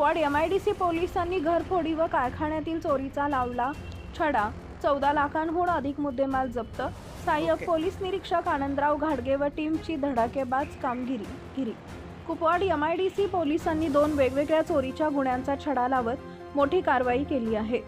Kupwad MIDC पोलिसांनी घरफोडी व कारखान्यातील चोरीचा लावला छडा. 14 लाखांहून अधिक मुद्देमाल जप्त. सहाय्यक पोलीस निरीक्षक आनंदराव घाडगे व टीमची धडाकेबाज कामगिरी. कुपवाड MIDC पोलिसांनी 2 वेगवेगळ्या चोरीच्या गुन्ह्यांचा छडा लावत मोठी कारवाई केली आहे.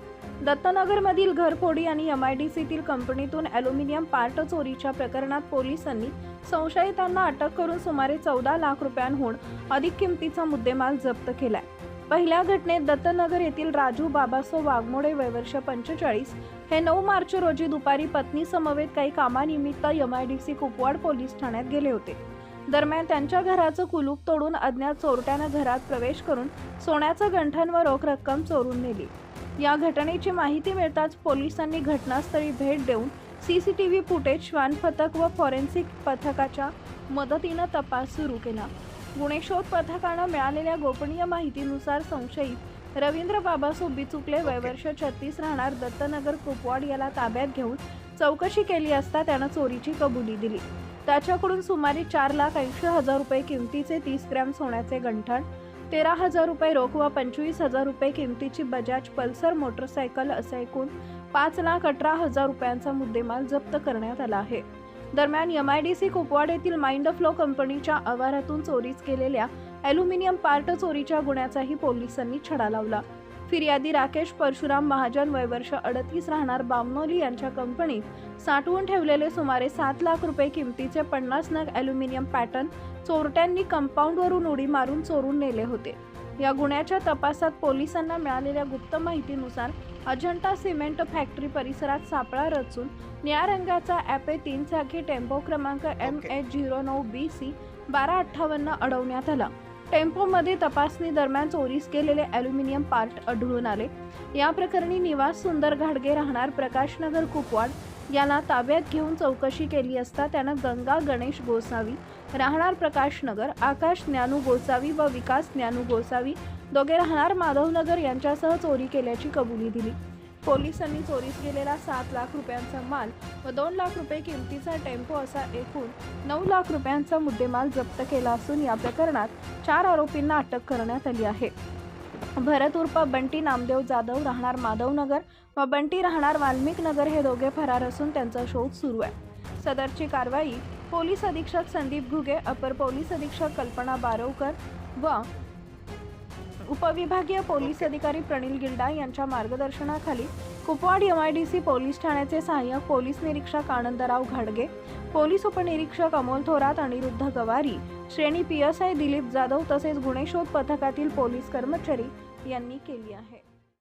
दत्तनगरमधील घरफोडी आणि MIDCतील कंपनीतून ॲल्युमिनियम पार्ट चोरीच्या प्रकरणात पोलिसांनी संशयितांना अटक करून सुमारे 14 लाख रुपयांहून अधिक किमतीचा मुद्देमाल जप्त केलाय. पहिल्या घटनेत दत्तनगर येथील राजू बाबासो वाघमोडे वय वर्ष 45 हे 9 मार्च रोजी दुपारी पत्नी समवेत काही कामानिमित्त MIDC कुपवाड पोलीस ठाण्यात गेले होते. दरम्यान त्यांच्या घराचं कुलूप तोडून अज्ञात चोरट्यानं घरात प्रवेश करून सोन्याचं गंठण व रोख रक्कम चोरून नेली. या घटनेची माहिती मिळताच पोलिसांनी घटनास्थळी भेट देऊन CCTV फुटेज, श्वान पथक व फॉरेन्सिक पथकाच्या मदतीनं तपास सुरू केला. गुन्हे शोध पथकानं मिळालेल्या गोपनीय माहितीनुसार संशयित रवींद्र बाबासो बिचुकले वय वर्ष 36 राहणार दत्तनगर कुपवाड याला ताब्यात घेऊन चौकशी केली असता त्यानं चोरीची कबुली दिली. त्याच्याकडून सुमारे 4,80,000 रुपये किमतीचे 30 ग्रॅम सोन्याचे गंठण, 13,000 रुपये रोख व 25,000 रुपये किमतीची बजाज पल्सर मोटरसायकल असा एकूण 5,18,000 रुपयांचा मुद्देमाल जप्त करण्यात आला आहे. दरम्यान MIDC कुपवाड येथील माइंड फ्लो कंपनीच्या आवारातून चोरीस केलेल्या ॲल्युमिनियम पार्ट चोरीच्या गुन्ह्याचाही पोलिसांनी छडा लावला. फिर्यादी राकेश परशुराम महाजन वय वर्ष 38 राहणार बामनोली यांच्या कंपनीत साठवून ठेवलेले सुमारे 7 लाख रुपये किमतीचे 50 नग ॲल्युमिनियम पॅटर्न चोरट्यांनी कंपाऊंडवरून उडी मारून चोरून नेले होते. या गुन्ह्याच्या तपासात पोलिसांना मिळालेल्या गुप्त माहितीनुसार अजंता सिमेंट फॅक्टरी परिसरात सापळा रचून निळ्या रंगाचा AP3 चाकी टेम्पो क्रमांक MH09BC 1258 अडवण्यात आला. टेम्पोमध्ये तपासणी दरम्यान चोरीस गेलेले ॲल्युमिनियम पार्ट आढळून आले. या प्रकरणी निवास सुंदर घाडगे राहणार प्रकाशनगर कुपवाड याला ताब्यात घेऊन चौकशी केली असता त्यानं गंगा गणेश गोसावी राहणार प्रकाशनगर, आकाश ज्ञानू गोसावी व विकास ज्ञानू गोसावी दोघे राहणार माधवनगर यांच्यासह चोरी केल्याची कबुली दिली. पोलिसांनी चोरीस गेलेला 7 लाख रुपयांचा माल व 2 लाख रुपये किमतीचा टेम्पो असा एकूण 9 लाख रुपयांचा मुद्देमाल जप्त केला असून या प्रकरणात 4 आरोपींना अटक करण्यात आली आहे. भरत उर्फ बंटी नामदेव जाधव राहणार माधवनगर व बंटी राहणार वाल्मिक नगर हे दोघे फरार असून त्यांचा शोध सुरू आहे. सदरची कारवाई पोलीस अधीक्षक संदीप घुगे, अपर पोलीस अधीक्षक कल्पना बारवकर व उपविभागीय पोलीस अधिकारी प्रणिल गिल्डा यांच्या मार्गदर्शनाखाली कुपवाड MIDC पोलीस ठाण्याचे सहाय्यक पोलीस निरीक्षक आनंदराव घाडगे, पोलीस उपनिरीक्षक अमोल थोरात, अनिरुद्ध गवारी, श्रेणी PSI दिलीप जाधव तसेच गुन्हे शोध पथकातील पोलीस कर्मचारी यांनी केली आहे.